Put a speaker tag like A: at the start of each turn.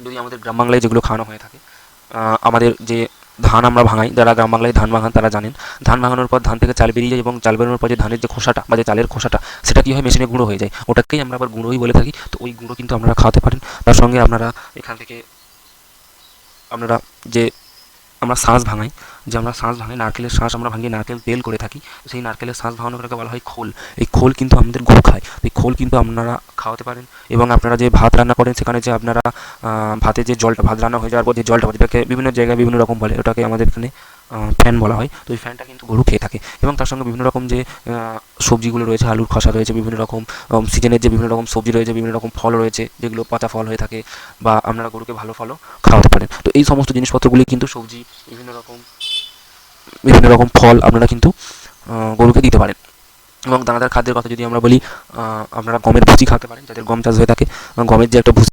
A: যদি আমাদের গ্রাম বাংলায় যেগুলো খাওয়ানো হয়ে থাকে, আমাদের যে ধান আমরা ভাঙাই, যারা গ্রাম বাংলায় ধান ভাঙান তারা জানেন। ধান ভাঙানোর পর ধান থেকে চাল বেরিয়ে যায় এবং চাল বেরোনোর পর যে ধানের যে খোসাটা বা যে চালের খোসাটা, সেটা কী হয়, মেশিনে গুঁড়ো হয়ে যায়, ওটাকেই আমরা আবার গুঁড়োই বলে থাকি। তো ওই গুঁড়ো কিন্তু আপনারা খাওয়াতে পারেন। তার সঙ্গে আপনারা এখান থেকে আপনারা যে আমরা শাঁস ভাঙাই, যে আমরা শাঁস ভাঙাই, নারকেলের শাঁস আমরা ভাঙিয়ে নারকেল তেল করে থাকি। তো সেই নারকেলের শাঁস ভাঙানোটাকে বলা হয় খোল। এই খোল কিন্তু আমাদের গরু খায়। তো এই খোল কিন্তু আপনারা খাওয়াতে পারেন। এবং আপনারা যে ভাত রান্না করেন, সেখানে যে আপনারা ভাতে যে জলটা, ভাত রান্না হয়ে যাওয়ার পর যে জলটা, যেটাকে বিভিন্ন জায়গায় বিভিন্ন রকম বলে, ওটাকে আমাদের এখানে ফ্যান বলা হয়। তো এই ফ্যানটা কিন্তু গরু খেয়ে থাকে। এবং তার সঙ্গে বিভিন্ন রকম যে সবজিগুলো রয়েছে, আলুর খোসা রয়েছে, বিভিন্ন রকম সিজনের যে বিভিন্ন রকম সবজি রয়েছে, বিভিন্ন রকম ফল রয়েছে, যেগুলো পচা ফল হয়ে থাকে, বা আপনারা গরুকে ভালো ফলও খাওয়াতে পারেন। তো এই সমস্ত জিনিসপত্রগুলি কিন্তু সবজি, বিভিন্ন রকম বিভিন্ন রকম ফল আপনারা কিন্তু গরুকে দিতে পারেন। এবং দানাদার খাদ্যের কথা যদি আমরা বলি, আপনারা গমের ভুসি খাওয়াতে পারেন, যাদের গম চাষ হয়ে থাকে। গমের যে একটা ভুসি